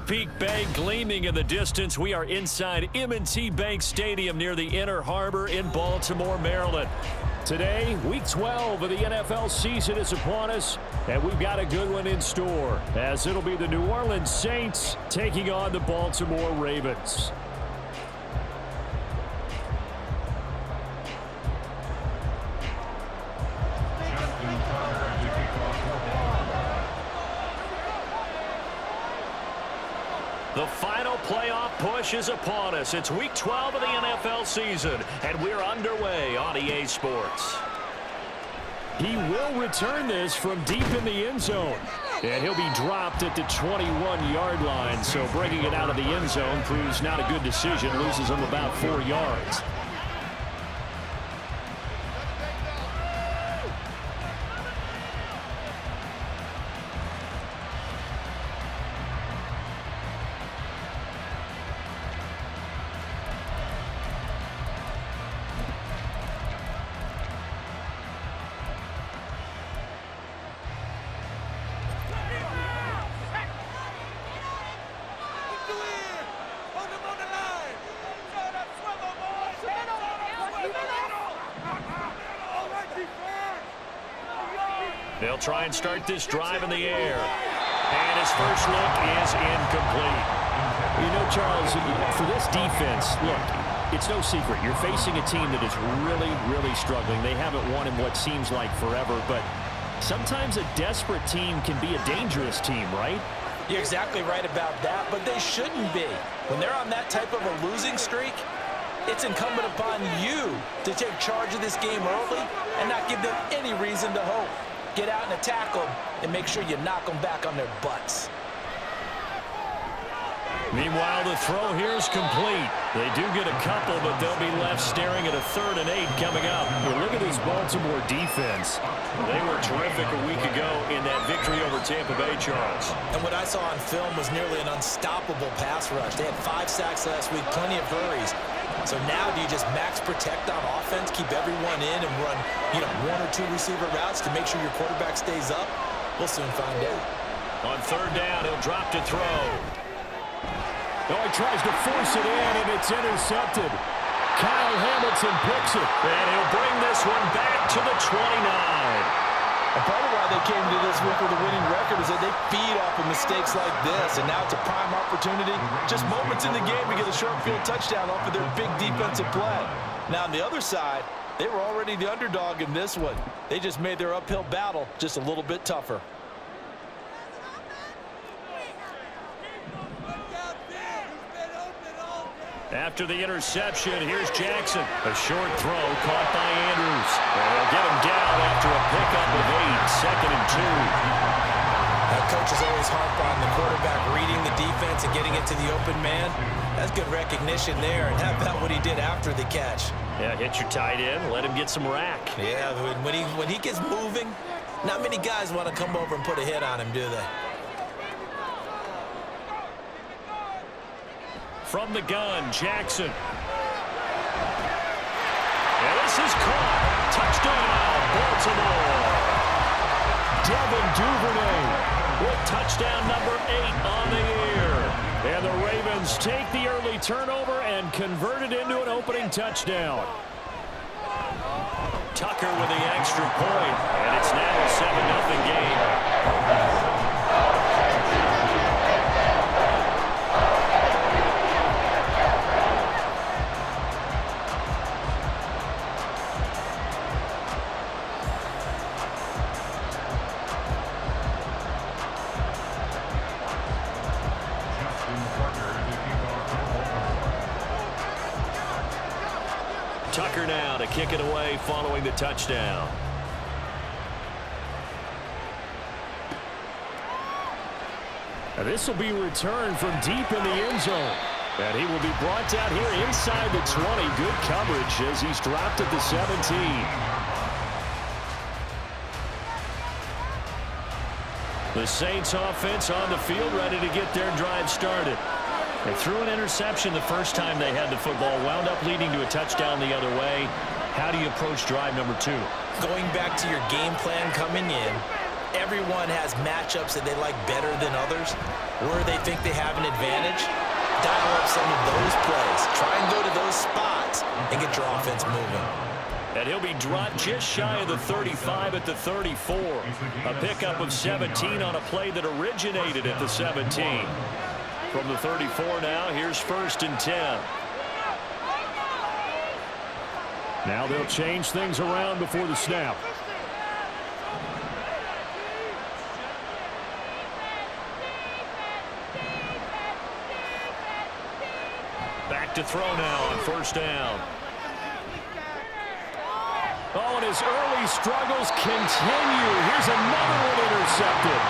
Chesapeake Bay gleaming in the distance. We are inside M&T Bank Stadium near the Inner Harbor in Baltimore, Maryland. Today, Week 12 of the NFL season is upon us, and we've got a good one in store, as it'll be the New Orleans Saints taking on the Baltimore Ravens. The final playoff push is upon us. It's Week 12 of the NFL season, and we're underway on EA Sports. He will return this from deep in the end zone, and he'll be dropped at the 21-yard line. So bringing it out of the end zone proves not a good decision, loses him about 4 yards. They'll try and start this drive in the air. And his first look is incomplete. You know, Charles, for this defense, look, it's no secret. You're facing a team that is really, really struggling. They haven't won in what seems like forever, but sometimes a desperate team can be a dangerous team, right? You're exactly right about that, but they shouldn't be. When they're on that type of a losing streak, it's incumbent upon you to take charge of this game early and not give them any reason to hope. Get out and attack them and make sure you knock them back on their butts. Meanwhile, the throw here is complete. They do get a couple, but they'll be left staring at a 3rd and 8 coming up. Well, look at this Baltimore defense. They were terrific a week ago in that victory over Tampa Bay, Charles. And what I saw on film was nearly an unstoppable pass rush. They had 5 sacks last week, plenty of hurries. So now do you just max protect on offense, keep everyone in, and run, 1 or 2 receiver routes to make sure your quarterback stays up? We'll soon find out. On 3rd down, he'll drop to throw. Oh, he tries to force it in, and it's intercepted. Kyle Hamilton picks it. And he'll bring this one back to the 29. And part of why they came to this week with a winning record is that they feed off of mistakes like this, and now it's a prime opportunity. Just moments in the game to get a short field touchdown off of their big defensive play. Now, on the other side, they were already the underdog in this one. They just made their uphill battle just a little bit tougher. After the interception, here's Jackson. A short throw caught by Andrews. They'll get him down after a pickup of 8, 2nd and 2. Coaches always harp on the quarterback reading the defense and getting it to the open man. That's good recognition there. And how about what he did after the catch? Yeah, hit your tight end, let him get some rack. Yeah, when he gets moving, not many guys want to come over and put a hit on him, do they? From the gun, Jackson. And this is caught. Touchdown, Baltimore. Devin Duvernay with touchdown number 8 on the year. And the Ravens take the early turnover and convert it into an opening touchdown. Tucker with the extra point, and it's now a 7-0 game. Tucker now to kick it away following the touchdown. And this will be returned from deep in the end zone. And he will be brought down here inside the 20. Good coverage as he's dropped at the 17. The Saints offense on the field ready to get their drive started. They threw an interception the first time they had the football, wound up leading to a touchdown the other way. How do you approach drive number 2? Going back to your game plan coming in, everyone has matchups that they like better than others, where they think they have an advantage. Dial up some of those plays. Try and go to those spots and get your offense moving. And he'll be dropped just shy of the 35 at the 34. A pickup of 17 on a play that originated at the 17. From the 34 now, here's 1st and 10. Now they'll change things around before the snap. Back to throw now on 1st down. Oh, and his early struggles continue. Here's another one intercepted.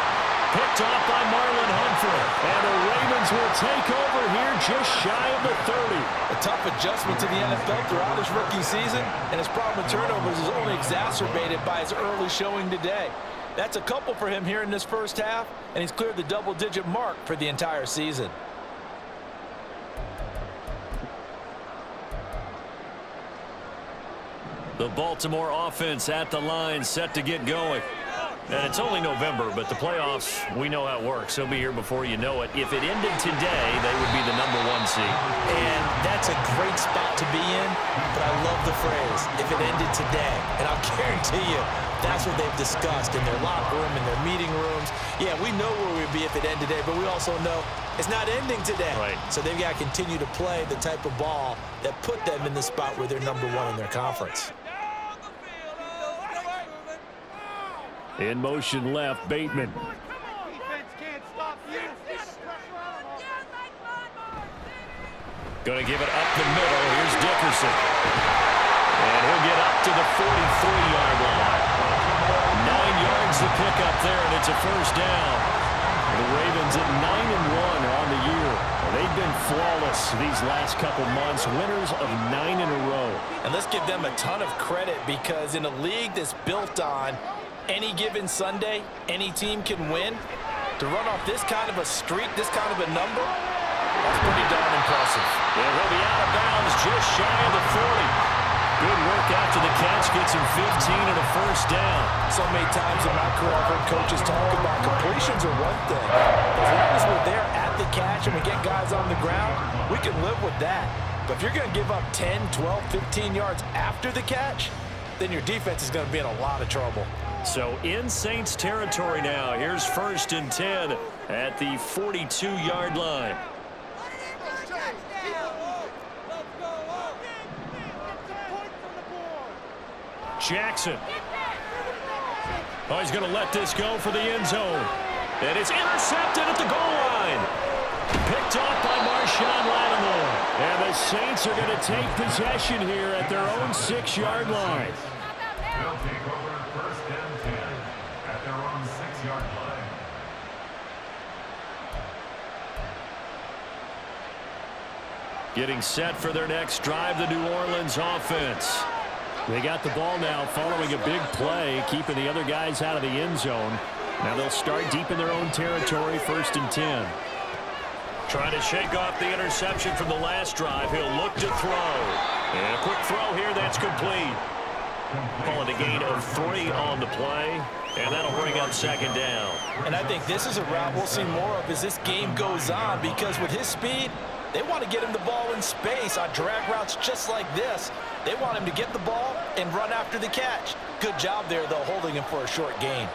Picked off by Marlon Humphrey. And the Ravens will take over here just shy of the 30. A tough adjustment to the NFL throughout his rookie season, and his problem with turnovers is only exacerbated by his early showing today. That's a couple for him here in this first half, and he's cleared the double-digit mark for the entire season. The Baltimore offense at the line, set to get going. And it's only November, but the playoffs, we know how it works. They'll be here before you know it. If it ended today, they would be the #1 seed. And that's a great spot to be in, but I love the phrase, if it ended today. And I'll guarantee you, that's what they've discussed in their locker room, in their meeting rooms. Yeah, we know where we'd be if it ended today, but we also know it's not ending today. Right. So they've got to continue to play the type of ball that put them in the spot where they're #1 in their conference. In motion left, Bateman. Going to give it up the middle. Here's Dickerson. And he'll get up to the 43-yard line. 9 yards to pick up there, and it's a 1st down. The Ravens at 9-1 on the year. They've been flawless these last couple months, winners of 9 in a row. And let's give them a ton of credit, because in a league that's built on any given Sunday, any team can win. To run off this kind of a streak, this kind of a number, that's pretty darn impressive. And he'll be out of bounds just shy of the 40. Good work after the catch, gets him 15 and a 1st down. So many times in my career I've heard coaches talk about completions are one thing. As long as we're there at the catch and we get guys on the ground, we can live with that. But if you're going to give up 10, 12, 15 yards after the catch, then your defense is going to be in a lot of trouble. So in Saints territory now. Here's 1st and 10 at the 42-yard line. Jackson. Oh, he's going to let this go for the end zone. And it's intercepted at the goal line. Picked off by Marshawn Lattimore. And the Saints are going to take possession here at their own 6-yard line. They'll take over 1st and 10 at their own 6-yard line. Getting set for their next drive, the New Orleans offense. They got the ball now following a big play, keeping the other guys out of the end zone. Now they'll start deep in their own territory, 1st and 10. Trying to shake off the interception from the last drive. He'll look to throw. And a quick throw here, that's complete. Calling a gain of 3 on the play, and that'll bring up 2nd down. And I think this is a route we'll see more of as this game goes on, because with his speed, they want to get him the ball in space on drag routes just like this. They want him to get the ball and run after the catch. Good job there, though, holding him for a short gain.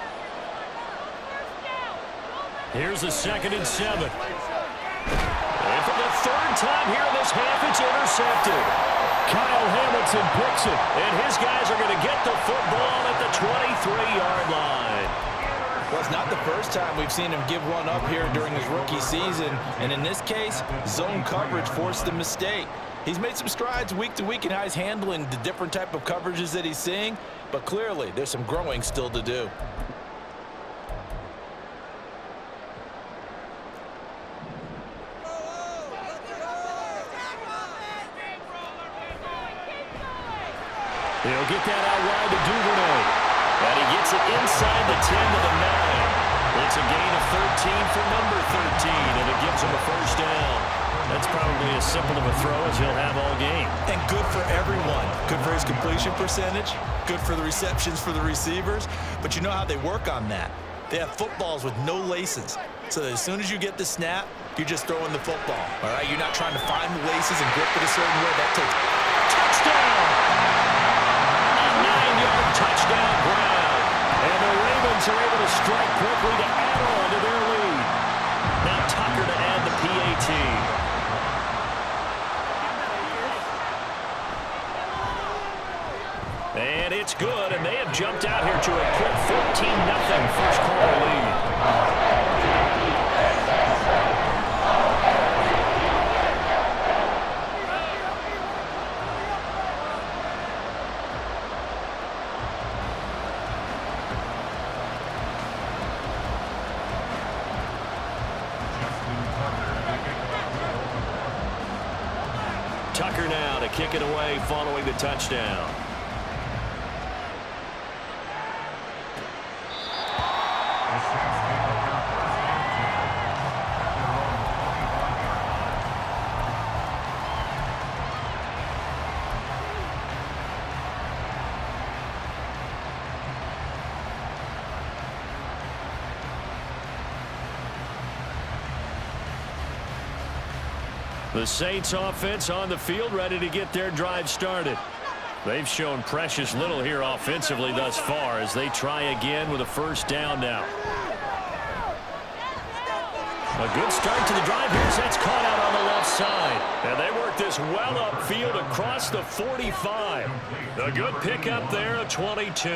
Here's a 2nd and 7. And for the 3rd time here in this half, it's intercepted. Kyle Hamilton picks it, and his guys are going to get the football at the 23-yard line. Well, it's not the first time we've seen him give one up here during his rookie season, and in this case, zone coverage forced the mistake. He's made some strides week to week in how he's handling the different type of coverages that he's seeing, but clearly there's some growing still to do. He'll get that out wide to Duvernay. And he gets it inside the 10 to the 9. It's a gain of 13 for number 13, and it gives him a 1st down. That's probably as simple of a throw as he'll have all game. And good for everyone. Good for his completion percentage. Good for the receptions for the receivers. But you know how they work on that. They have footballs with no laces. So that as soon as you get the snap, you're just throwing the football. All right, you're not trying to find the laces and grip it a certain way. That takes Touchdown! A 9-yard touchdown grab. And the Ravens are able to strike quickly to add on to their lead. Now Tucker to add the PAT. And it's good, and they have jumped out here to a quick 14-0 first quarter lead. Tucker now to kick it away following the touchdown. The Saints offense on the field, ready to get their drive started. They've shown precious little here offensively thus far as they try again with a first down now. A good start to the drive here. That's caught out on the left side. And they work this well upfield across the 45. A good pickup there of 22.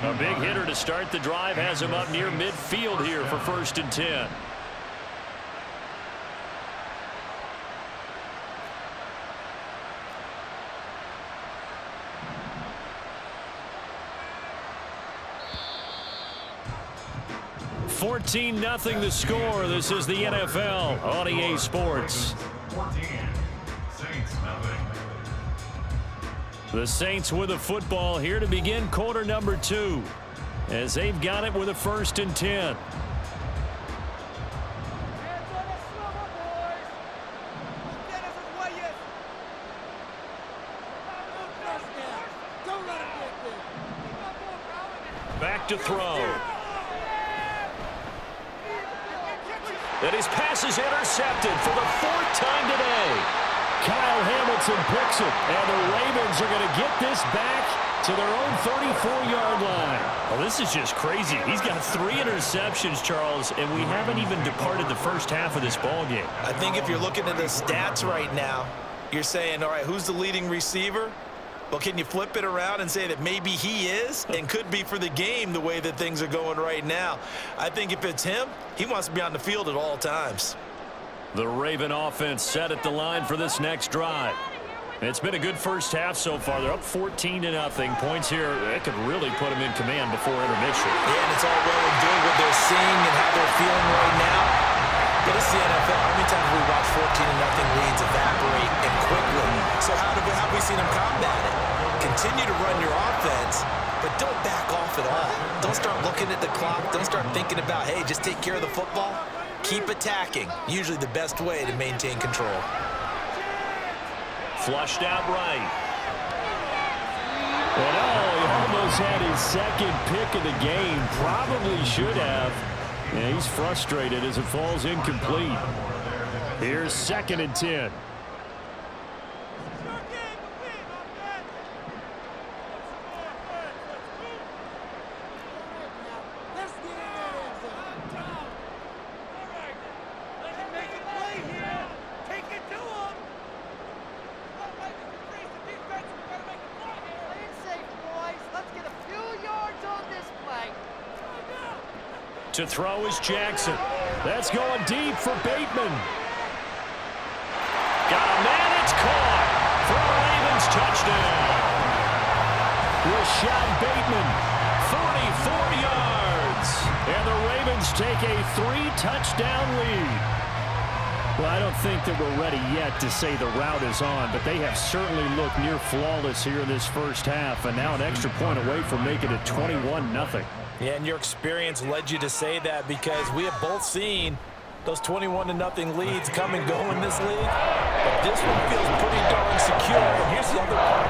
A big hitter to start the drive has him up near midfield here for 1st and 10. (14-0) the score. This is the NFL on EA Sports. 14. Saints nothing. The Saints with the football here to begin quarter number 2, as they've got it with a 1st and 10. Back to throw. And his pass is intercepted for the 4th time today. Kyle Hamilton picks it, and the Ravens are going to get this back to their own 34-yard line. Well, this is just crazy. He's got 3 interceptions, Charles, and we haven't even departed the first half of this ballgame. I think if you're looking at the stats right now, you're saying, all right, who's the leading receiver? Well, can you flip it around and say that maybe he is and could be for the game the way that things are going right now? I think if it's him, he wants to be on the field at all times. The Raven offense set at the line for this next drive. It's been a good first half so far. They're up 14-0. Points here, that could really put them in command before intermission. Yeah, and it's all well and good what they're seeing and how they're feeling right now. But it's the NFL. How many times have we watched 14-0 leads evaporate and quickly? So how have we seen them combat it? Continue to run your offense, but don't back off at all. Don't start looking at the clock. Don't start thinking about, hey, just take care of the football. Keep attacking. Usually the best way to maintain control. Flushed out right. And he almost had his 2nd pick of the game. Probably should have. Yeah, he's frustrated as it falls incomplete. Here's 2nd and 10. To throw is Jackson. That's going deep for Bateman. Got a man, it's caught for a Ravens touchdown. Rashad Bateman, 44 yards. And the Ravens take a 3-touchdown lead. Well, I don't think that we're ready yet to say the route is on, but they have certainly looked near flawless here in this first half, and now an extra point away from making it 21-0. Yeah, and your experience led you to say that because we have both seen those 21-0 leads come and go in this league. But this one feels pretty darn secure. And here's the other part.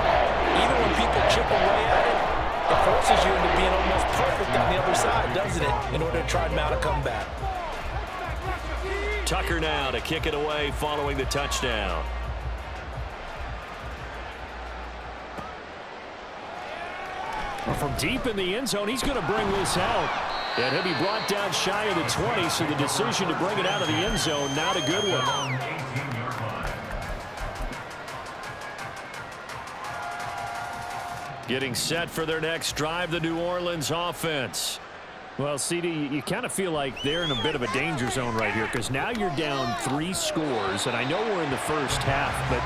Even when people chip away at it, it forces you into being almost perfect on the other side, doesn't it, in order to try and mount a comeback. Tucker now to kick it away following the touchdown. From deep in the end zone, he's going to bring this out. And he'll be brought down shy of the 20, so the decision to bring it out of the end zone, not a good one. Getting set for their next drive, the New Orleans offense. Well, CD, you kind of feel like they're in a bit of a danger zone right here because now you're down 3 scores, and I know we're in the first half, but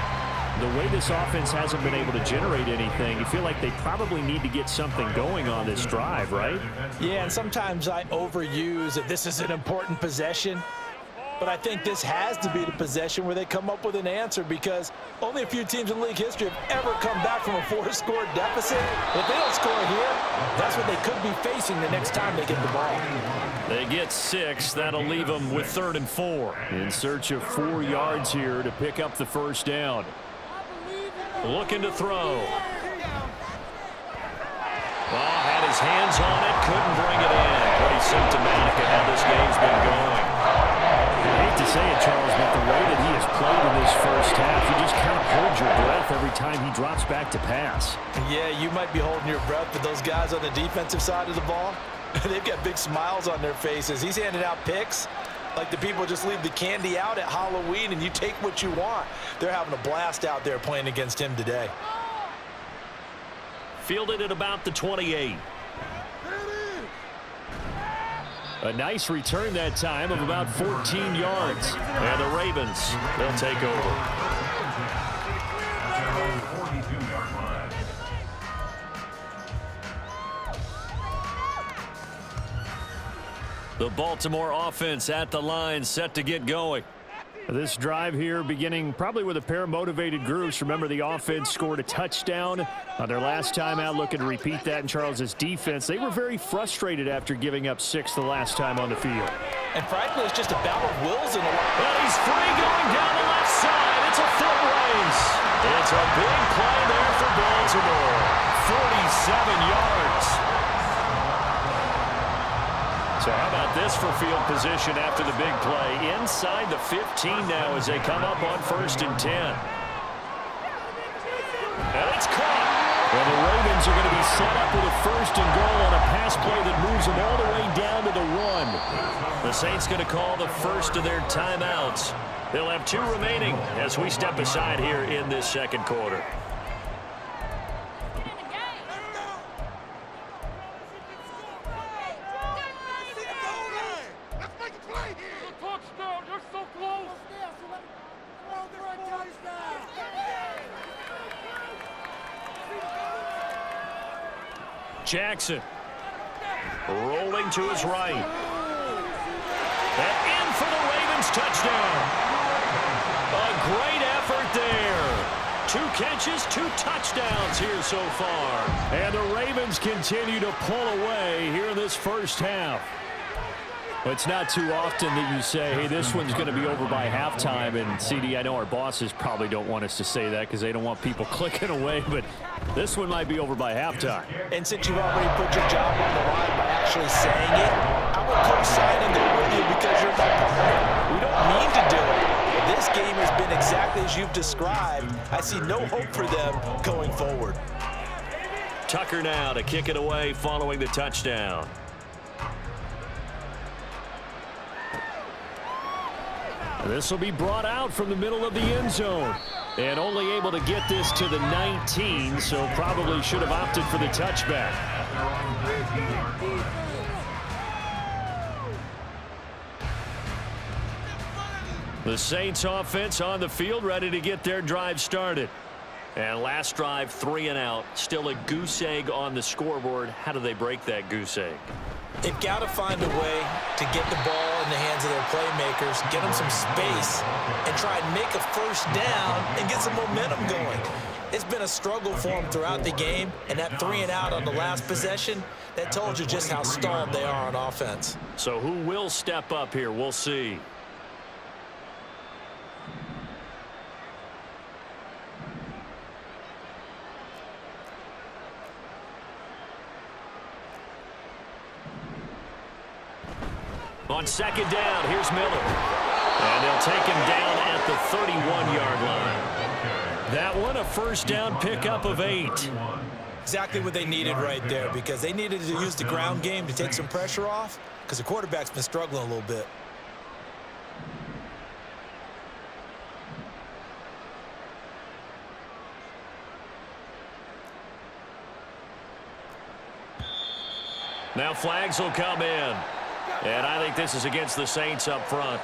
the way this offense hasn't been able to generate anything, you feel like they probably need to get something going on this drive, right? Yeah, and sometimes I overuse that this is an important possession, but I think this has to be the possession where they come up with an answer because only a few teams in league history have ever come back from a 4-score deficit. If they don't score here, that's what they could be facing the next time they get the ball. They get 6. That'll leave them with 3rd and 4. In search of 4 yards here to pick up the first down. Looking to throw. Well, had his hands on it, couldn't bring it in. Pretty symptomatic of how this game's been going. I hate to say it, Charles, but the way that he has played in this first half, you just kind of hold your breath every time he drops back to pass. Yeah, you might be holding your breath, but those guys on the defensive side of the ball, they've got big smiles on their faces. He's handing out picks like the people just leave the candy out at Halloween and you take what you want. They're having a blast out there playing against him today. Fielded at about the 28. A nice return that time of about 14 yards. And the Ravens, they'll take over. The Baltimore offense at the line, set to get going. This drive here beginning probably with a pair of motivated groups. Remember, the offense scored a touchdown on their last time out. Looking to repeat that in Charles's defense. They were very frustrated after giving up 6 the last time on the field. And frankly, it's just a battle of wills in the line. Well, he's free going down the left side. It's a foot race. It's a big play there for Baltimore. 47 yards. So how about this for field position after the big play? Inside the 15 now as they come up on 1st and 10. And it's caught. Well, the Ravens are going to be set up with a 1st and goal on a pass play that moves them all the way down to the 1. The Saints going to call the first of their timeouts. They'll have 2 remaining as we step aside here in this second quarter. Jackson rolling to his right. And in for the Ravens touchdown. A great effort there. 2 catches, 2 touchdowns here so far. And the Ravens continue to pull away here in this first half. Well, it's not too often that you say, hey, this one's going to be over by halftime. And, CD, I know our bosses probably don't want us to say that because they don't want people clicking away. But this one might be over by halftime. And since you've already put your job on the line by actually saying it, I will co-sign and go with you because you're my partner. We don't mean to do it. But this game has been exactly as you've described. I see no hope for them going forward. Tucker now to kick it away following the touchdown. This will be brought out from the middle of the end zone. And only able to get this to the 19, so probably should have opted for the touchback. The Saints offense on the field, ready to get their drive started. And last drive, 3 and out. Still a goose egg on the scoreboard. How do they break that goose egg? They've got to find a way to get the ball in the hands of their playmakers, get them some space, and try and make a first down and get some momentum going. It's been a struggle for them throughout the game, and that 3 and out on the last possession, that told you just how stalled they are on offense. So who will step up here? We'll see. On second down, here's Miller. And they'll take him down at the 31-yard line. That one, a first down pickup of 8. Exactly what they needed right there, because they needed to use the ground game to take some pressure off, because the quarterback's been struggling a little bit. Now flags will come in. And I think this is against the Saints up front.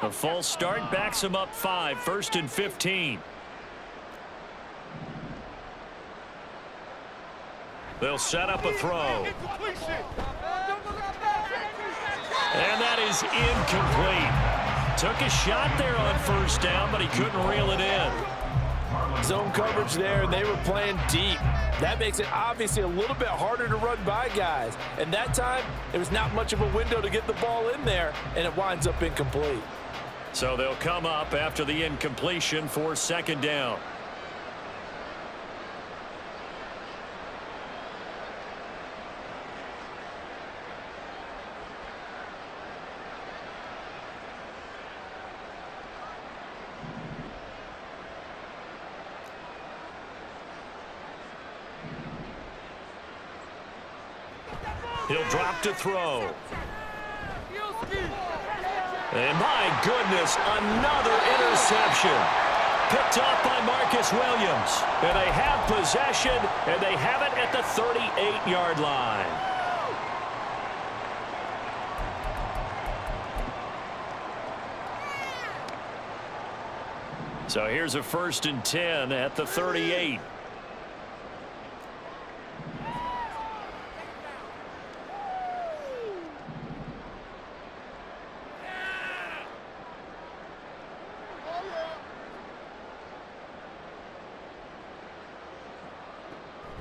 A false start backs him up 5, 1st and 15. They'll set up a throw. And that is incomplete. Took a shot there on first down, but he couldn't reel it in. Zone coverage there, and they were playing deep. That makes it obviously a little bit harder to run by guys. And that time, there was not much of a window to get the ball in there, and it winds up incomplete. So they'll come up after the incompletion for second down. He'll drop to throw. And my goodness, another interception. Picked off by Marcus Williams. And they have possession, and they have it at the 38-yard line. So here's a 1st and 10 at the 38.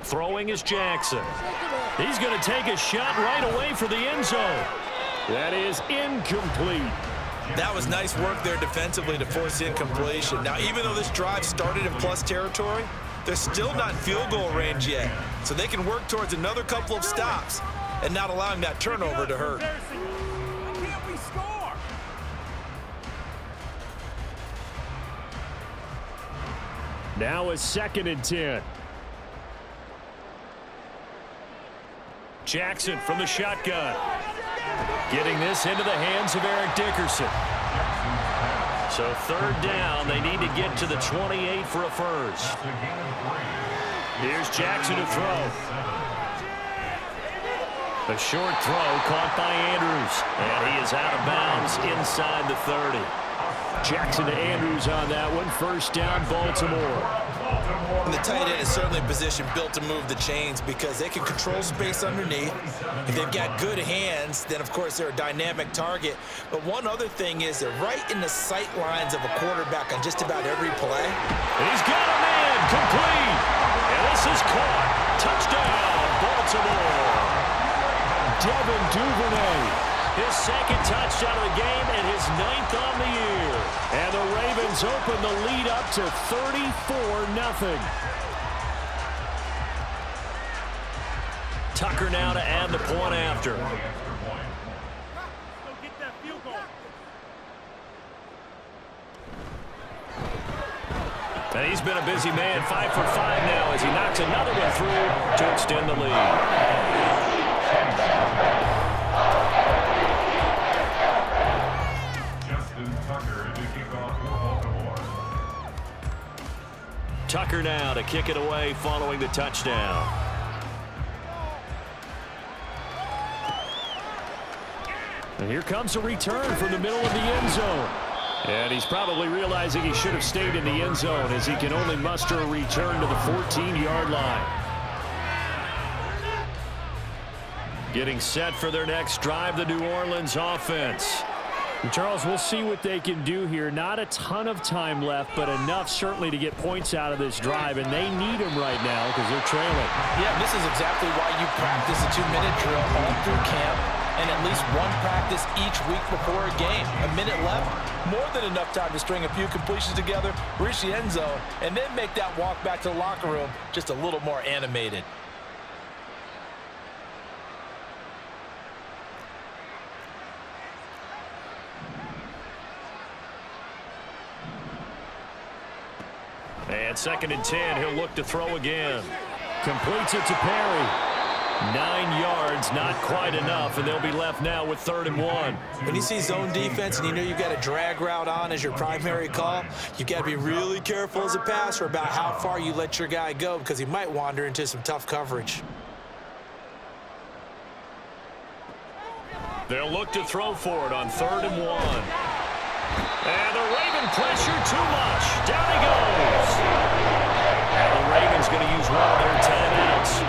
Throwing is Jackson. He's going to take a shot right away for the end zone. That is incomplete. That was nice work there defensively to force incompletion. Now, even though this drive started in plus territory, they're still not in field goal range yet. So they can work towards another couple of stops and not allowing that turnover to hurt. Now a 2nd and 10. Jackson from the shotgun. Getting this into the hands of Eric Dickerson. So 3rd down, they need to get to the 28 for a first. Here's Jackson to throw. A short throw caught by Andrews. And he is out of bounds inside the 30. Jackson to Andrews on that one. 1st down, Baltimore. And the tight end is certainly a position built to move the chains because they can control space underneath. If they've got good hands, then of course they're a dynamic target. But one other thing is they're right in the sight lines of a quarterback on just about every play. He's got a man complete. And this is caught. Touchdown, Baltimore. Devin Duvernay. His 2nd touchdown of the game and his 9th on the year. And the Ravens open the lead up to 34-0. Tucker now to add the point after. And he's been a busy man, 5 for 5 now as he knocks another one through to extend the lead. Tucker now to kick it away following the touchdown. And here comes a return from the middle of the end zone. And he's probably realizing he should have stayed in the end zone as he can only muster a return to the 14-yard line. Getting set for their next drive, the New Orleans offense. And Charles, we'll see what they can do here. Not a ton of time left, but enough certainly to get points out of this drive, and they need them right now because they're trailing. Yeah, this is exactly why you practice a 2-minute drill all through camp. and at least one practice each week before a game. A minute left, more than enough time to string a few completions together, reach the end zone, and then make that walk back to the locker room just a little more animated. And 2nd and 10, he'll look to throw again. Completes it to Perry. 9 yards, not quite enough, and they'll be left now with 3rd and 1. When you see zone defense and you know you've got a drag route on as your primary call, you've got to be really careful as a passer about how far you let your guy go because he might wander into some tough coverage. They'll look to throw for it on 3rd and 1. And the Raven pressure too much. Down he goes. And the Ravens going to use one of their timeouts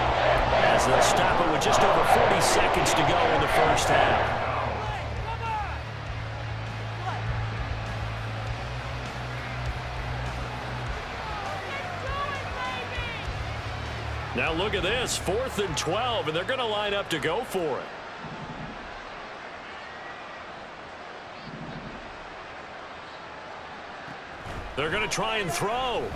as they'll stop it with just over 40 seconds to go in the first half. Now look at this, 4th and 12, and they're going to line up to go for it. They're going to try and throw.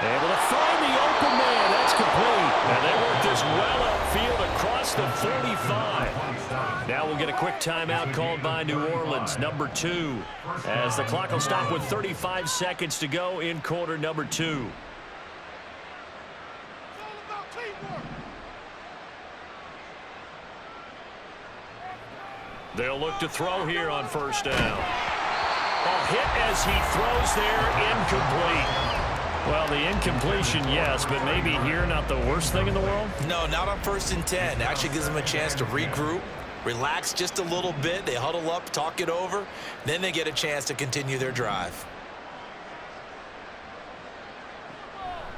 Able to find the open man. That's complete. And they work this well upfield across the 45. Now we'll get a quick timeout called by New Orleans, number 2, as the clock will stop with 35 seconds to go in quarter number 2. They'll look to throw here on 1st down. A hit as he throws there, incomplete. Well, the incompletion, yes, but maybe here not the worst thing in the world? No, not on 1st and 10. It actually gives them a chance to regroup, relax just a little bit. They huddle up, talk it over. Then they get a chance to continue their drive.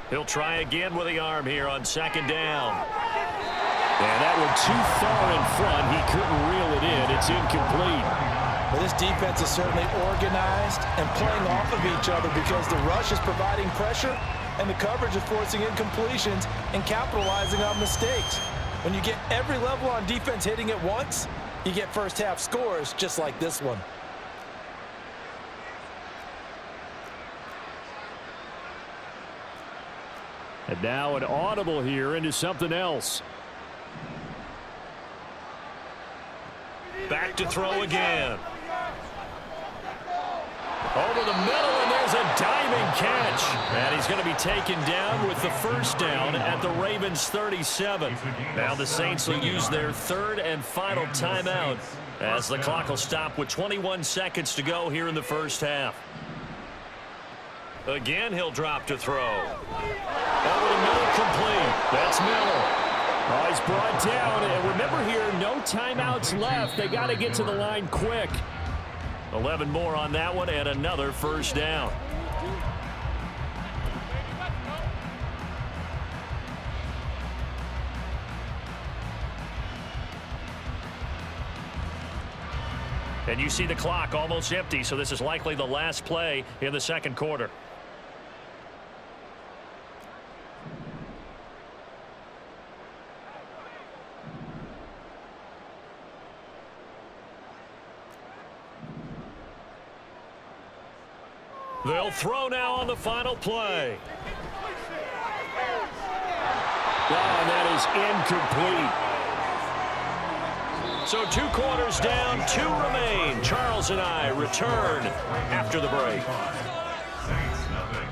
He'll try again with the arm here on 2nd down. And that one too far in front. He couldn't reel it in. It's incomplete. Well, this defense is certainly organized and playing off of each other because the rush is providing pressure and the coverage is forcing incompletions and capitalizing on mistakes. When you get every level on defense hitting at once, you get first half scores just like this one. And now an audible here into something else. Back to throw again. Over the middle, and there's a diving catch. And he's going to be taken down with the 1st down at the Ravens' 37. Now the Saints will use their 3rd and final timeout as the clock will stop with 21 seconds to go here in the first half. Again, he'll drop to throw. Over the middle, complete. That's Miller. Oh, he's brought down, and remember here, no timeouts left. They got to get to the line quick. 11 more on that one, and another 1st down. And you see the clock almost empty, so this is likely the last play in the 2nd quarter. They'll throw now on the final play. Oh, that is incomplete. So 2 quarters down, 2 remain. Charles and I return after the break. Saints nothing.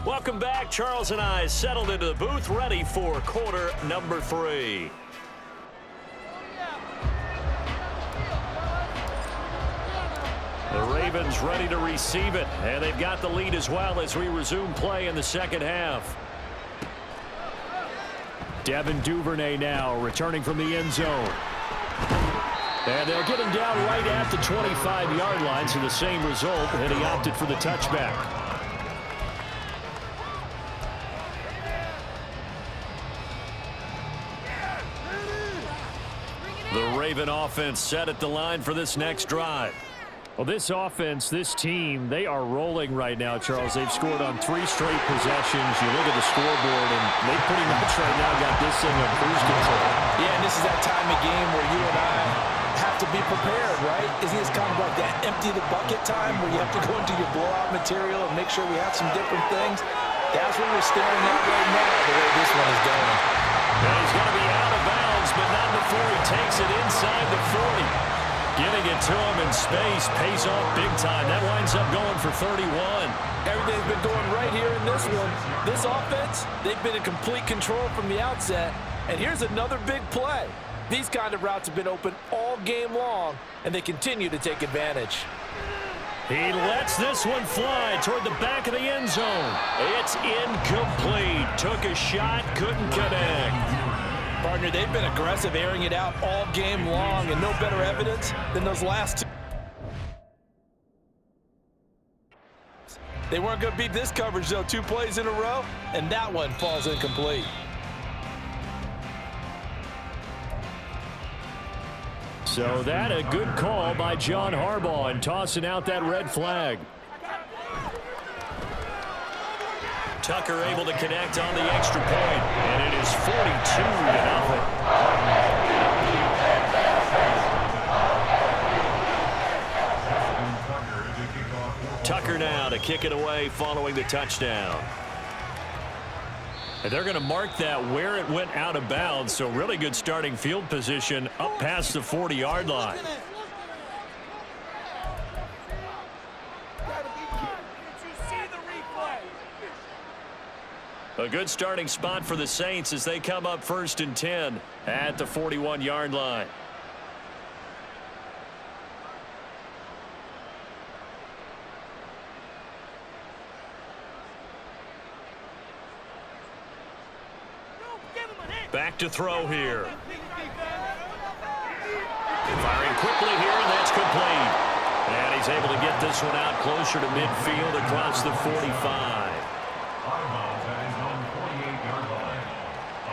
Welcome back. Charles and I settled into the booth, ready for quarter number 3. The Ravens ready to receive it, and they've got the lead as well as we resume play in the 2nd half. Devin Duvernay now returning from the end zone. And they'll get him down right at the 25-yard line, so the same result, and he opted for the touchback. Raven offense set at the line for this next drive. Well, this offense, this team, they are rolling right now, Charles. They've scored on 3 straight possessions. You look at the scoreboard, and they pretty much right now got this thing on cruise control. Yeah, and this is that time of game where you and I have to be prepared, right? Isn't this kind of like that empty the bucket time where you have to go into your blowout material and make sure we have some different things? That's what we're staring at right now, the way this one is going. And he's going to be out of bounds, but not before he takes it inside the 40. Getting it to him in space pays off big time. That winds up going for 31. Everything's been going right here in this one. This offense, they've been in complete control from the outset. And here's another big play. These kind of routes have been open all game long, and they continue to take advantage. He lets this one fly toward the back of the end zone. It's incomplete. Took a shot, couldn't connect. Partner, they've been aggressive, airing it out all game long, and no better evidence than those last 2. They weren't going to beat this coverage, though. 2 plays in a row, and that one falls incomplete. So that a good call by John Harbaugh in tossing out that red flag. Tucker able to connect on the extra point, and it is 42-0. Tucker now to kick it away following the touchdown. And they're going to mark that where it went out of bounds, so really good starting field position up past the 40-yard line. A good starting spot for the Saints as they come up 1st and 10 at the 41-yard line. Back to throw here. Firing quickly here, and that's complete. And he's able to get this one out closer to midfield across the 45.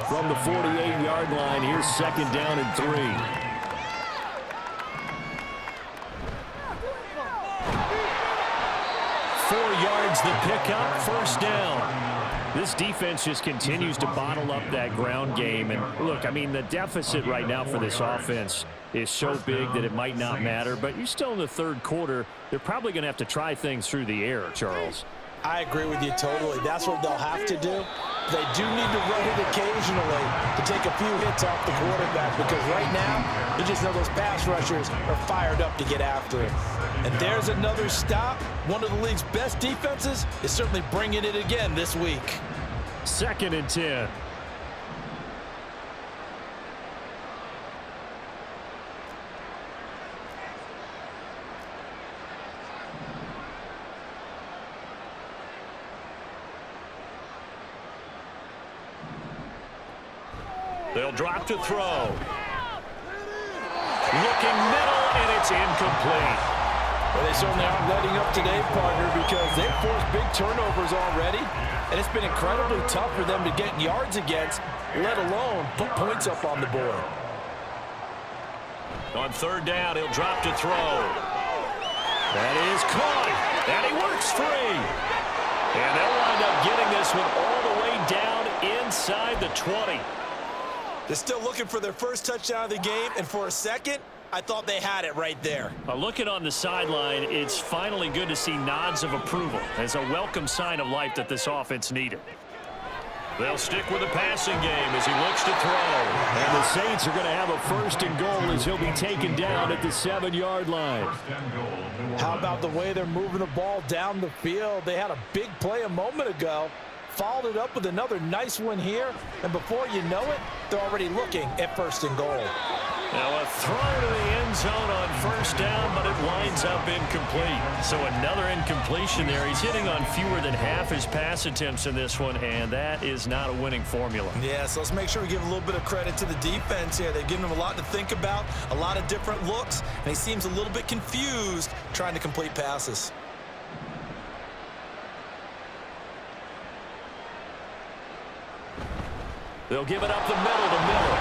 From the 48-yard line, here's 2nd down and 3. 4 yards the pickup, 1st down. This defense just continues to bottle up that ground game. And look, I mean, the deficit right now for this offense is so big that it might not matter. But you're still in the 3rd quarter. They're probably going to have to try things through the air, Charles. I agree with you totally. That's what they'll have to do. They do need to run it occasionally to take a few hits off the quarterback, because right now, you just know those pass rushers are fired up to get after it. And there's another stop. One of the league's best defenses is certainly bringing it again this week. 2nd and 10. They'll drop to throw. Looking middle, and it's incomplete. Well, they certainly aren't letting up today, partner, because they've forced big turnovers already, and it's been incredibly tough for them to get yards against, let alone put points up on the board. On 3rd down, he'll drop to throw. That is caught, and he works free. And they'll wind up getting this one all the way down inside the 20. They're still looking for their first touchdown of the game, and for a second, I thought they had it right there. Looking on the sideline, it's finally good to see nods of approval as a welcome sign of life that this offense needed. They'll stick with the passing game as he looks to throw. And the Saints are going to have a 1st and goal as he'll be taken down at the 7-yard line. How about the way they're moving the ball down the field? They had a big play a moment ago, followed it up with another nice one here, and before you know it, they're already looking at 1st and goal. Now a throw to the end zone on 1st down, but it winds up incomplete. So another incompletion there. He's hitting on fewer than half his pass attempts in this one, and that is not a winning formula. Yeah, so let's make sure we give a little bit of credit to the defense here. They've given him a lot to think about, a lot of different looks, and he seems a little bit confused trying to complete passes. They'll give it up the middle to Miller.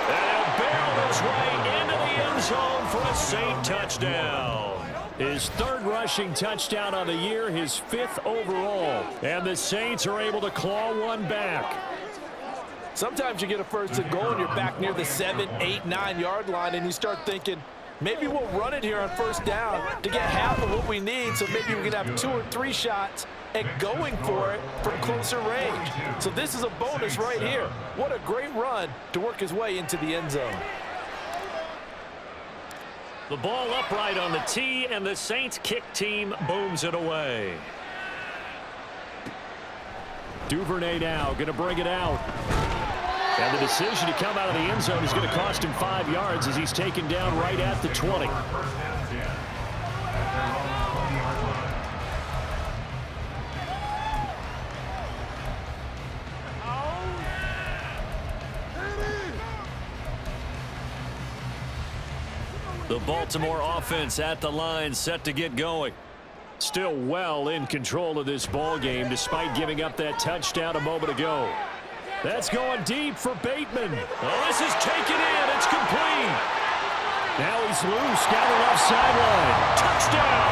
And they'll barrel his way into the end zone for a Saint touchdown. His third rushing touchdown on the year, his 5th overall. And the Saints are able to claw one back. Sometimes you get a first and goal and you're back near the 7, 8, 9-yard line and you start thinking, maybe we'll run it here on first down to get half of what we need, so maybe we can have 2 or 3 shots at going for it from closer range. So this is a bonus right here. What a great run to work his way into the end zone. The ball upright on the tee, and the Saints kick team booms it away. Duvernay now going to bring it out. And the decision to come out of the end zone is going to cost him 5 yards as he's taken down right at the 20. The Baltimore offense at the line, set to get going. Still well in control of this ball game despite giving up that touchdown a moment ago. That's going deep for Bateman. Oh, this is taken in. It's complete. Now he's loose down the left sideline. Touchdown.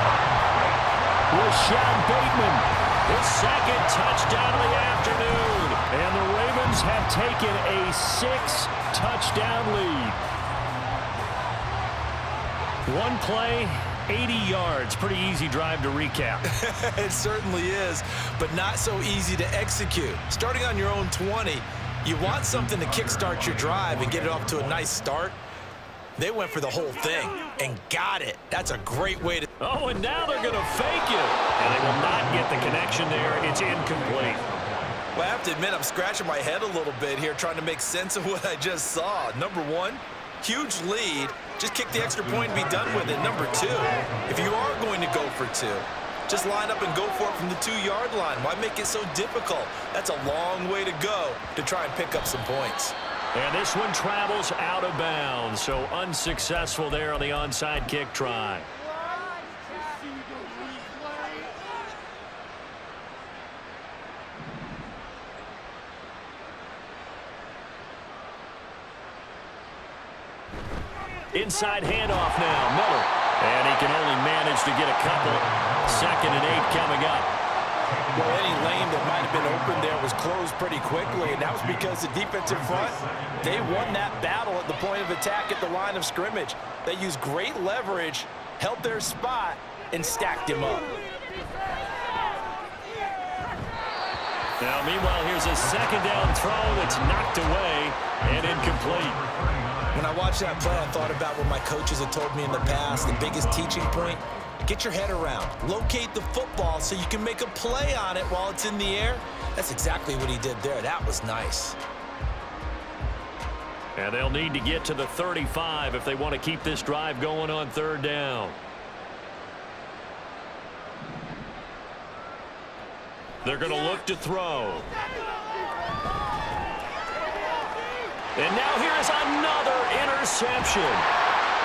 Rashad Bateman. His second touchdown of the afternoon. And the Ravens have taken a 6-touchdown lead. One play, 80 yards. Pretty easy drive to recap. It certainly is, but not so easy to execute. Starting on your own 20, you want something to kickstart your drive and get it off to a nice start. They went for the whole thing and got it. That's a great way to... Oh, and now they're going to fake it. And they will not get the connection there. It's incomplete. Well, I have to admit, I'm scratching my head a little bit here trying to make sense of what I just saw. Number one, huge lead. Just kick the extra point and be done with it. Number two, if you are going to go for 2, just line up and go for it from the 2-yard line. Why make it so difficult? That's a long way to go to try and pick up some points. And this one travels out of bounds, so unsuccessful there on the onside kick try. Inside handoff now, Miller. And he can only manage to get a couple. 2nd and 8 coming up. Well, any lane that might have been open there was closed pretty quickly, and that was because the defensive front, they won that battle at the point of attack at the line of scrimmage. They used great leverage, held their spot, and stacked him up. Now, meanwhile, here's a 2nd down throw that's knocked away and incomplete. When I watched that play, I thought about what my coaches had told me in the past. The biggest teaching point, get your head around. Locate the football so you can make a play on it while it's in the air. That's exactly what he did there. That was nice. And they'll need to get to the 35 if they want to keep this drive going on 3rd down. They're going to look to throw. And now here is another interception.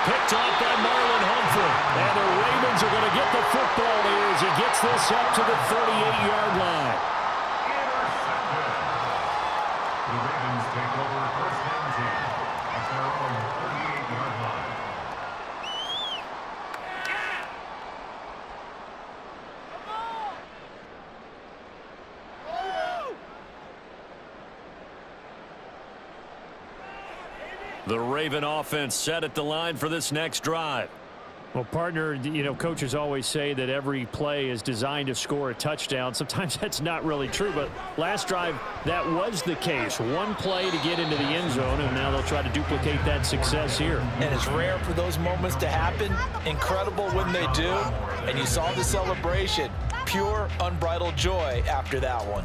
Picked off by Marlon Humphrey. And the Ravens are going to get the football here as he gets this up to the 38-yard line. The Ravens take over 1st and 10 at their own 38-yard line. The Raven offense set at the line for this next drive. Well, partner, you know, coaches always say that every play is designed to score a touchdown. Sometimes that's not really true, but last drive, that was the case. One play to get into the end zone, and now they'll try to duplicate that success here. And it's rare for those moments to happen. Incredible when they do. And you saw the celebration. Pure, unbridled joy after that one.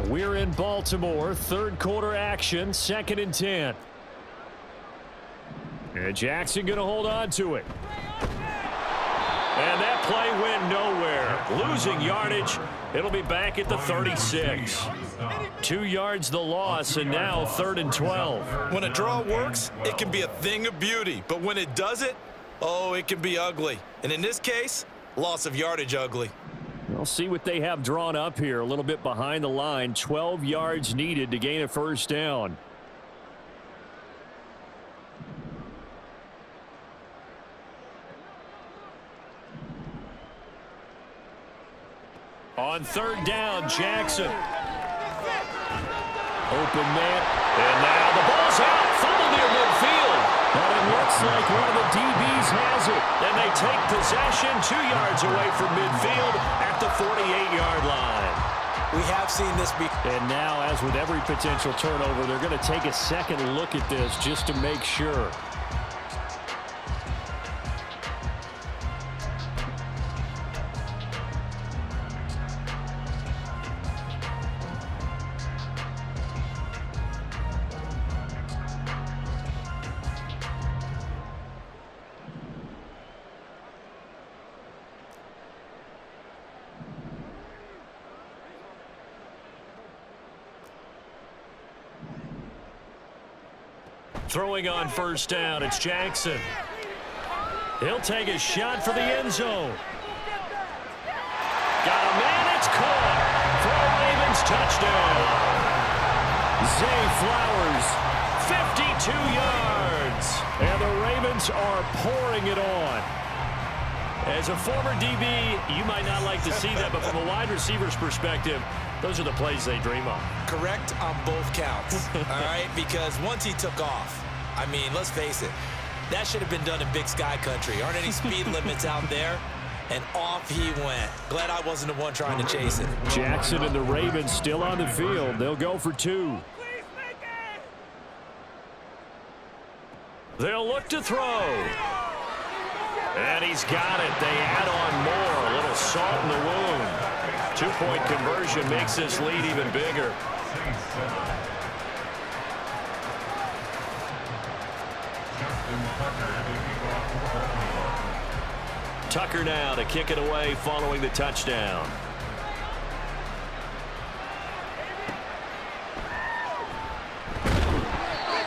We're in Baltimore, 3rd quarter action, 2nd and 10. And Jackson going to hold on to it. And that play went nowhere. Losing yardage. It'll be back at the 36. 2 yards the loss, and now 3rd and 12. When a draw works, it can be a thing of beauty. But when it doesn't, oh, it can be ugly. And in this case, loss of yardage ugly. We'll see what they have drawn up here. A little bit behind the line. 12 yards needed to gain a first down. On third down, Jackson. Open man. And now the ball's out. Fumble near midfield. But it looks like one of the DBs has it. And they take possession 2 yards away from midfield at the 48-yard line. We have seen this be. And now, as with every potential turnover, they're going to take a second look at this just to make sure. Throwing on first down, it's Jackson. He'll take a shot for the end zone. Got a man, it's caught for a Ravens touchdown. Zay Flowers, 52 yards. And the Ravens are pouring it on. As a former DB, you might not like to see that, but from a wide receiver's perspective, those are the plays they dream of. Correct on both counts, all right? Because once he took off, I mean, let's face it, that should have been done in Big Sky Country. Aren't any speed limits out there? And off he went. Glad I wasn't the one trying to chase it. Jackson and the Ravens still on the field. They'll go for 2. They'll look to throw. And he's got it. They add on more. A little salt in the wound. 2-point conversion makes this lead even bigger. Tucker now to kick it away following the touchdown.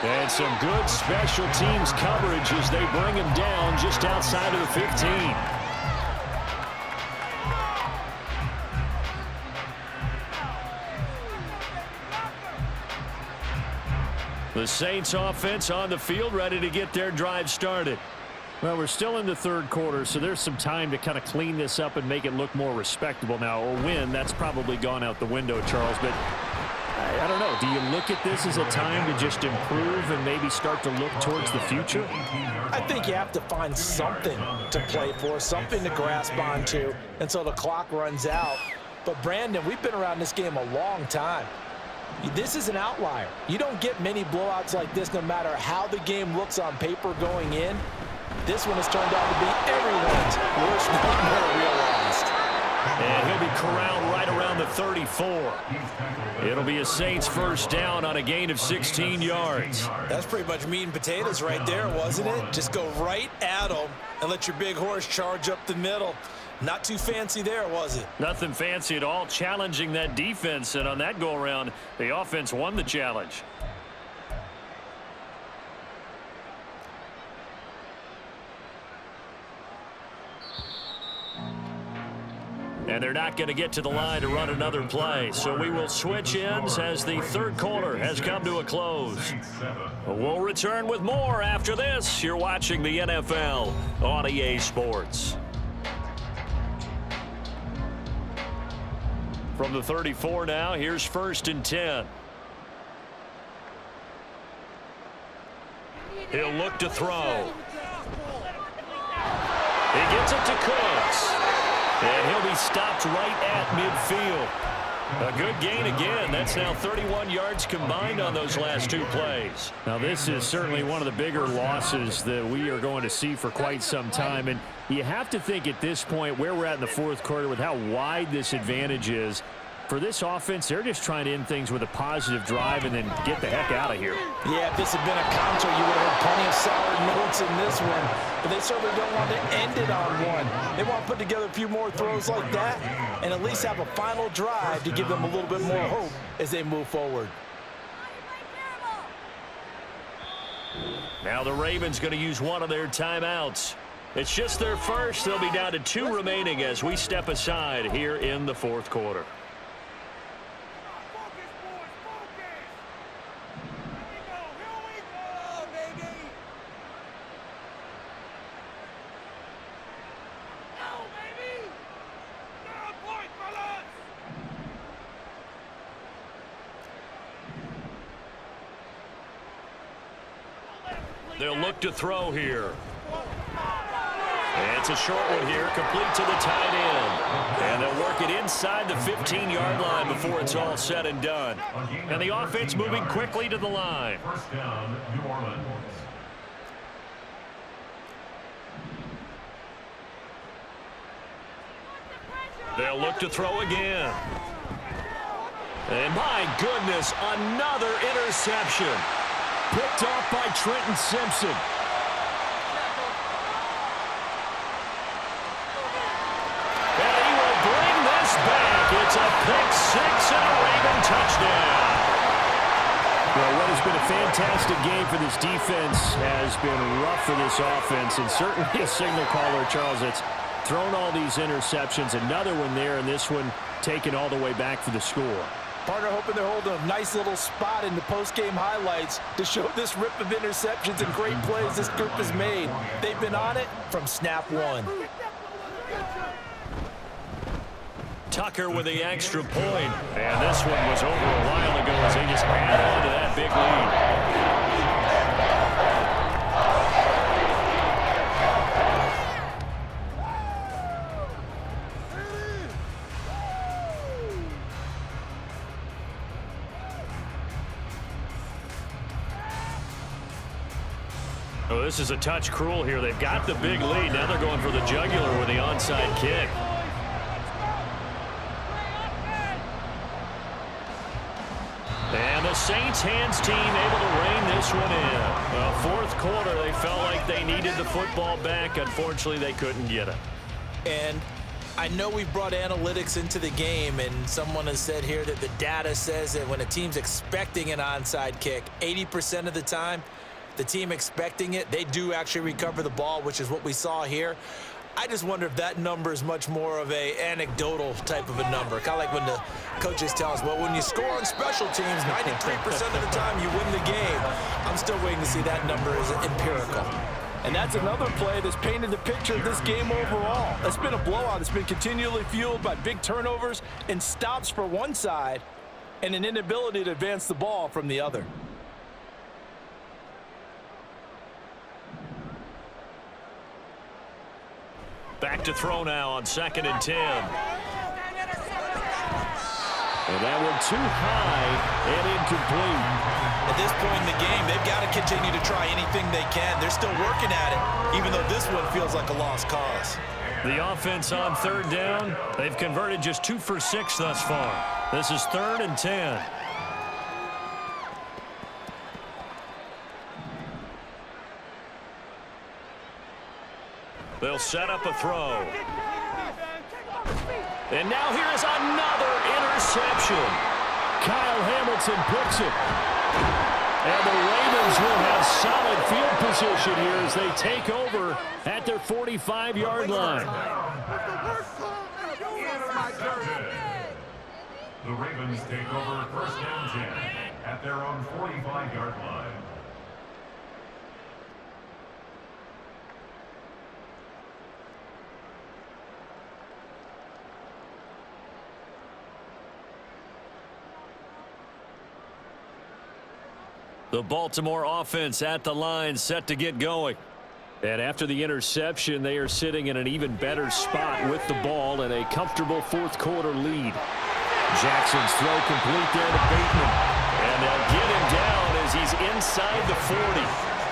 And some good special teams coverage as they bring him down just outside of the 15. The Saints offense on the field, ready to get their drive started. Well, we're still in the third quarter, so there's some time to kind of clean this up and make it look more respectable now. A win, that's probably gone out the window, Charles, but I don't know. Do you look at this as a time to just improve and maybe start to look towards the future? I think you have to find something to play for, something to grasp onto until the clock runs out. But, Brandon, we've been around this game a long time. This is an outlier. You don't get many blowouts like this no matter how the game looks on paper going in. This one has turned out to be everyone's worst nightmare realized. And he'll be corralled right around the 34. It'll be a Saints first down on a gain of 16 yards. That's pretty much meat and potatoes right there, wasn't it? Just go right at them and let your big horse charge up the middle. Not too fancy there, was it? Nothing fancy at all, challenging that defense. And on that go-around, the offense won the challenge. And they're not going to get to the line to run another play. So we will switch ends as the third quarter has come to a close. We'll return with more after this. You're watching the NFL on EA Sports. From the 34 now, here's 1st and 10. He'll look to throw. He gets it to Cooks. And he'll be stopped right at midfield. A good gain again. That's now 31 yards combined on those last 2 plays. Now, this is certainly one of the bigger losses that we are going to see for quite some time. And you have to think at this point where we're at in the fourth quarter with how wide this advantage is. For this offense, they're just trying to end things with a positive drive and then get the heck out of here. Yeah, if this had been a counter, you would have had plenty of sour notes in this one. But they certainly don't want to end it on one. They want to put together a few more throws like that and at least have a final drive to give them a little bit more hope as they move forward. Now the Ravens going to use one of their timeouts. It's just their first. They'll be down to 2 remaining as we step aside here in the fourth quarter. They'll look to throw here. And it's a short one here, complete to the tight end. And they'll work it inside the 15-yard line before it's all said and done. And the offense moving quickly to the line. First down, New Orleans. They'll look to throw again. And my goodness, another interception. Picked off by Trenton Simpson. And he will bring this back. It's a pick six and a Raven touchdown. Well, what has been a fantastic game for this defense has been rough for this offense, and certainly a signal caller, Charles, that's thrown all these interceptions. Another one there, and this one taken all the way back for the score. Partner hoping they're holding a nice little spot in the post-game highlights to show this rip of interceptions and great plays this group has made. They've been on it from snap one. Tucker with the extra point. And this one was over a while ago as they just add on to that big lead. Oh, this is a touch cruel here. They've got the big lead. Now they're going for the jugular with the onside kick. And the Saints hands team able to rein this one in. Fourth quarter, they felt like they needed the football back. Unfortunately, they couldn't get it. And I know we've brought analytics into the game, and someone has said here that the data says that when a team's expecting an onside kick, 80% of the time, the team expecting it, they do actually recover the ball, which is what we saw here. I just wonder if that number is much more of a anecdotal type of a number. Kind of like when the coaches tell us, well, when you score on special teams, 93% of the time you win the game. I'm still waiting to see that number as empirical. And that's another play that's painted the picture of this game overall. It's been a blowout. It's been continually fueled by big turnovers and stops for one side and an inability to advance the ball from the other. Back to throw now on 2nd and 10. And that one too high and incomplete. At this point in the game, they've got to continue to try anything they can. They're still working at it, even though this one feels like a lost cause. The offense on 3rd down, they've converted just 2 for 6 thus far. This is 3rd and 10. They'll set up a throw. And now here is another interception. Kyle Hamilton picks it. And the Ravens will have solid field position here as they take over at their 45-yard line. The Ravens take over 1st and 10 at their own 45-yard line. The Baltimore offense at the line, set to get going. And after the interception, they are sitting in an even better spot with the ball and a comfortable 4th quarter lead. Jackson's throw complete there to Bateman. And they'll get him down as he's inside the 40.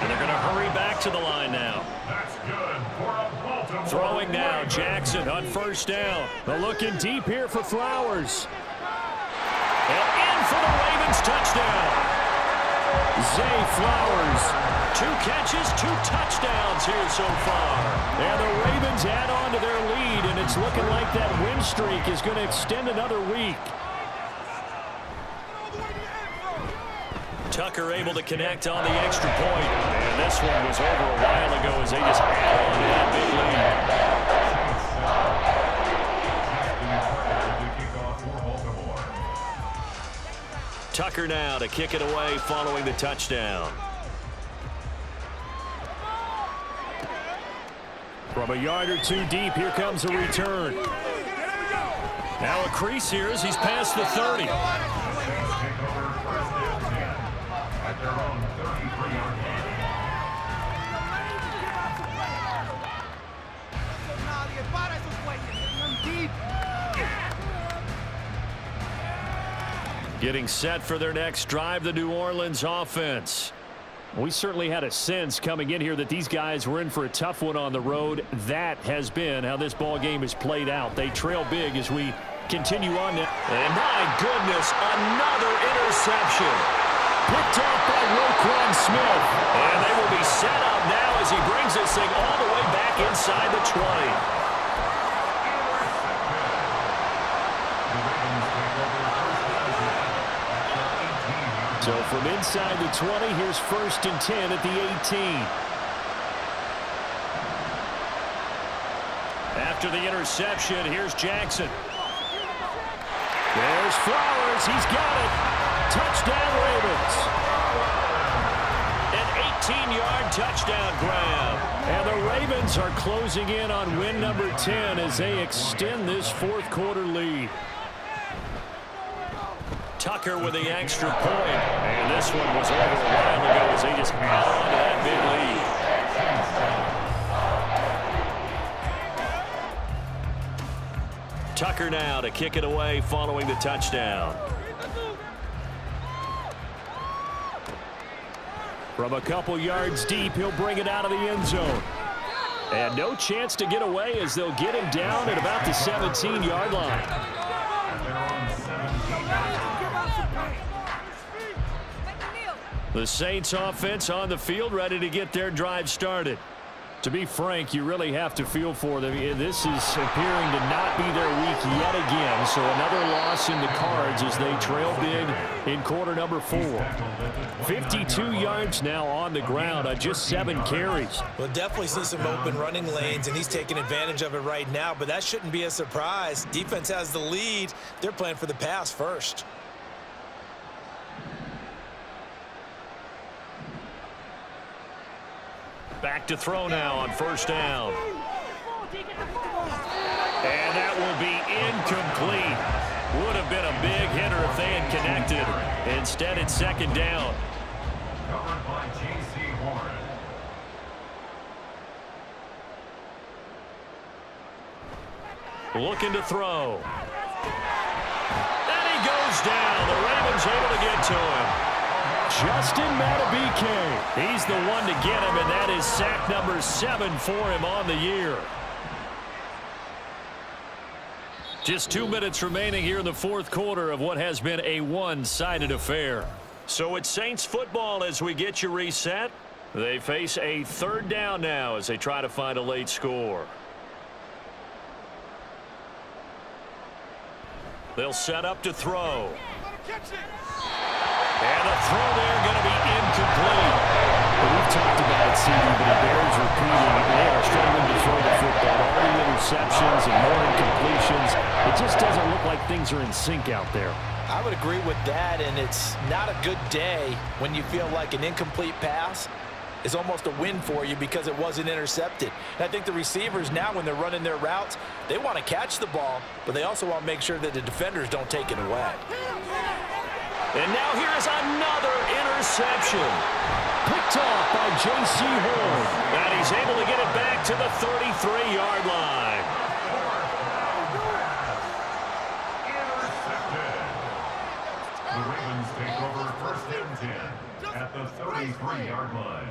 And they're going to hurry back to the line now. That's good for a Baltimore. Throwing now, Jackson on 1st down. They're looking deep here for Flowers. And in for the Ravens touchdown. Zay Flowers, 2 catches, 2 touchdowns here so far. And the Ravens add on to their lead, and it's looking like that win streak is going to extend another week. Tucker able to connect on the extra point. And this one was over a while ago as they just add on to that big lead. Tucker now to kick it away following the touchdown. From a yard or two deep, here comes a return. Now a crease here as he's past the 30. Getting set for their next drive, the New Orleans offense. We certainly had a sense coming in here that these guys were in for a tough one on the road. That has been how this ball game is played out. They trail big as we continue on now. And my goodness, another interception. Picked off by Roquan Smith. And they will be set up now as he brings this thing all the way back inside the 20. So from inside the 20, here's 1st and 10 at the 18. After the interception, here's Jackson. There's Flowers. He's got it. Touchdown, Ravens. An 18-yard touchdown grab. And the Ravens are closing in on win number 10 as they extend this 4th quarter lead. Tucker with the extra point. And this one was over a while ago as they just add on to that big lead. Tucker now to kick it away following the touchdown. From a couple yards deep, he'll bring it out of the end zone. And no chance to get away as they'll get him down at about the 17-yard line. The Saints offense on the field, ready to get their drive started. To be frank, you really have to feel for them. This is appearing to not be their week yet again. So another loss in the cards as they trail big in quarter number 4. 52 yards now on the ground on just 7 carries. We'll definitely see some open running lanes, and he's taking advantage of it right now. But that shouldn't be a surprise. Defense has the lead. They're playing for the pass first. Back to throw now on 1st down. And that will be incomplete. Would have been a big hitter if they had connected. Instead, it's 2nd down. Covered by J.C. Horn. Looking to throw. And he goes down. The Ravens able to get to him. Justin Madubuike. He's the one to get him, and that is sack number 7 for him on the year. Just 2 minutes remaining here in the 4th quarter of what has been a one-sided affair. So it's Saints football as we get you reset. They face a 3rd down now as they try to find a late score. They'll set up to throw. And the throw there going to be incomplete. Well, we've talked about it, CD, but it bears repeating. They are struggling to throw the football. All the interceptions and more incompletions. It just doesn't look like things are in sync out there. I would agree with that, and it's not a good day when you feel like an incomplete pass is almost a win for you because it wasn't intercepted. And I think the receivers now, when they're running their routes, they want to catch the ball, but they also want to make sure that the defenders don't take it away. And now here's another interception. Picked off by J.C. Horn. And he's able to get it back to the 33-yard line. Intercepted. The Ravens take over 1st and 10 at the 33-yard line.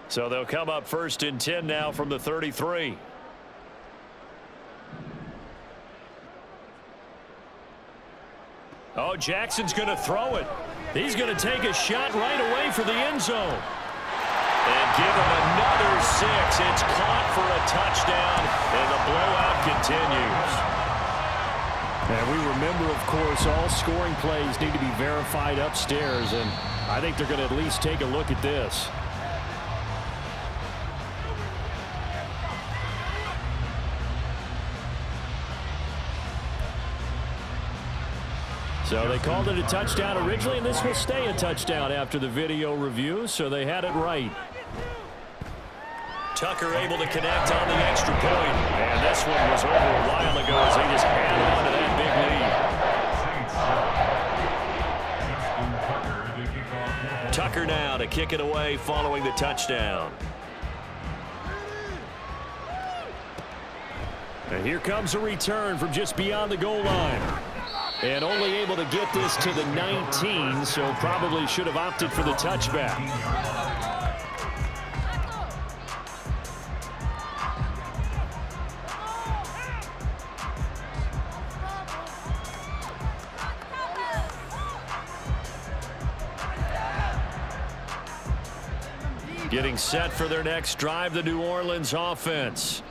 So they'll come up 1st and 10 now from the 33. Oh, Jackson's going to throw it. He's going to take a shot right away for the end zone. And give him another 6. It's caught for a touchdown, and the blowout continues. And we remember, of course, all scoring plays need to be verified upstairs, and I think they're going to at least take a look at this. So they called it a touchdown originally, and this will stay a touchdown after the video review, so they had it right. Tucker able to connect on the extra point. And this one was over a while ago as they just held on to that big lead. Tucker now to kick it away following the touchdown. And here comes a return from just beyond the goal line. And only able to get this to the 19, so probably should have opted for the touchback. Getting set for their next drive, the New Orleans offense.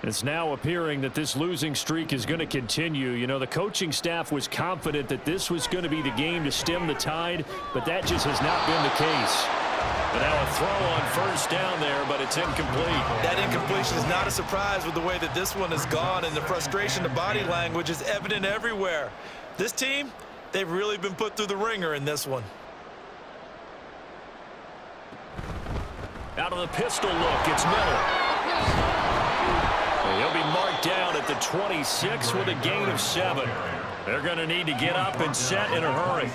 It's now appearing that this losing streak is going to continue. You know, the coaching staff was confident that this was going to be the game to stem the tide, but that just has not been the case. And now a throw on first down there, but it's incomplete. That incompletion is not a surprise with the way that this one has gone, and the frustration, the body language is evident everywhere. This team, they've really been put through the ringer in this one. Out of the pistol look, it's Miller. He'll be marked down at the 26 with a gain of 7. They're going to need to get up and set in a hurry.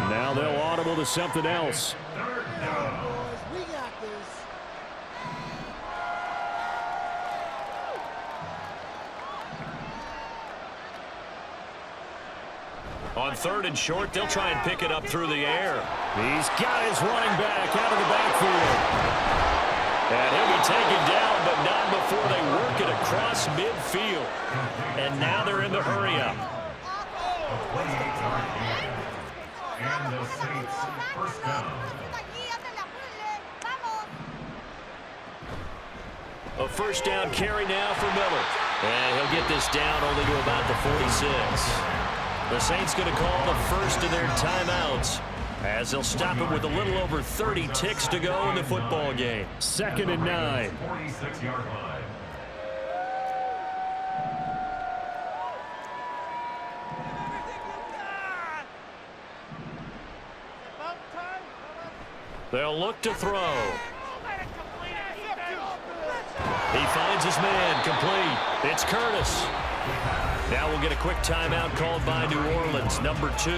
Now they'll audible to something else. On 3rd and short, they'll try and pick it up through the air. He's got his running back out of the backfield. And he'll be taken down, but not before they work it across midfield. And now they're in the hurry-up. And the Saints first down. A first down carry now for Miller. And he'll get this down only to about the 46. The Saints going to call the first of their timeouts, as they'll stop it with a little over 30 ticks to go in the football game. 2nd and 9. 46-yard line. They'll look to throw. He finds his man, complete. It's Curtis. Now we'll get a quick timeout called by New Orleans, number 2.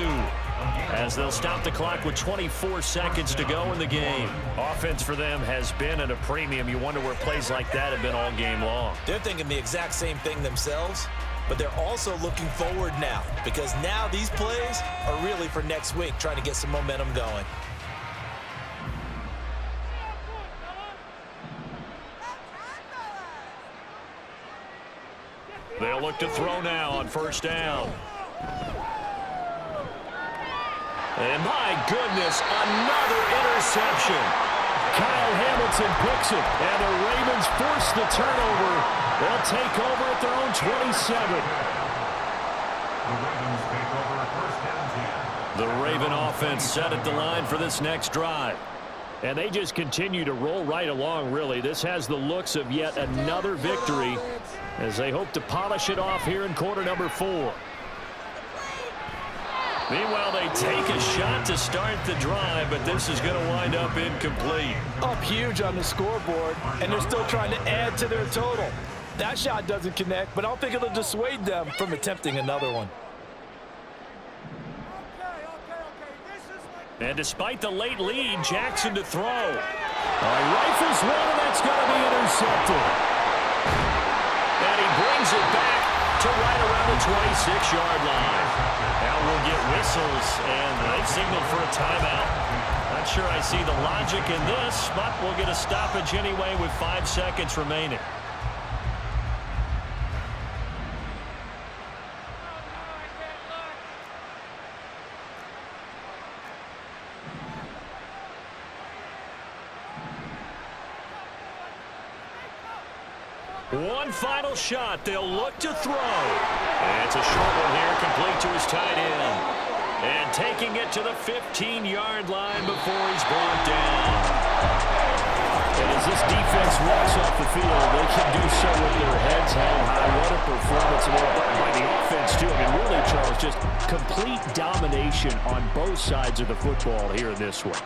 As they'll stop the clock with 24 seconds to go in the game. Offense for them has been at a premium. You wonder where plays like that have been all game long. They're thinking the exact same thing themselves, but they're also looking forward now, because now these plays are really for next week, trying to get some momentum going. They'll look to throw now on first down. And my goodness, another interception. Kyle Hamilton picks it, and the Ravens force the turnover. They'll take over at their own 27. The Ravens take over first and 10. The Raven offense set at the line for this next drive. And they just continue to roll right along, really. This has the looks of yet another victory as they hope to polish it off here in quarter number 4. Meanwhile, they take a shot to start the drive, but this is going to wind up incomplete. Up huge on the scoreboard, and they're still trying to add to their total. That shot doesn't connect, but I don't think it'll dissuade them from attempting another one. And despite the late lead, Jackson to throw. Rifles one, and that's going to be intercepted. And he brings it back to right around the 26-yard line. Now we'll get whistles, and they've signaled for a timeout. Not sure I see the logic in this, but we'll get a stoppage anyway with 5 seconds remaining. One final shot. They'll look to throw. And it's a short one here, complete to his tight end. And taking it to the 15-yard line before he's brought down. And as this defense walks off the field, they can do so with their heads held high. What a performance by the offense, too. I mean, really, Charles, just complete domination on both sides of the football here in this one.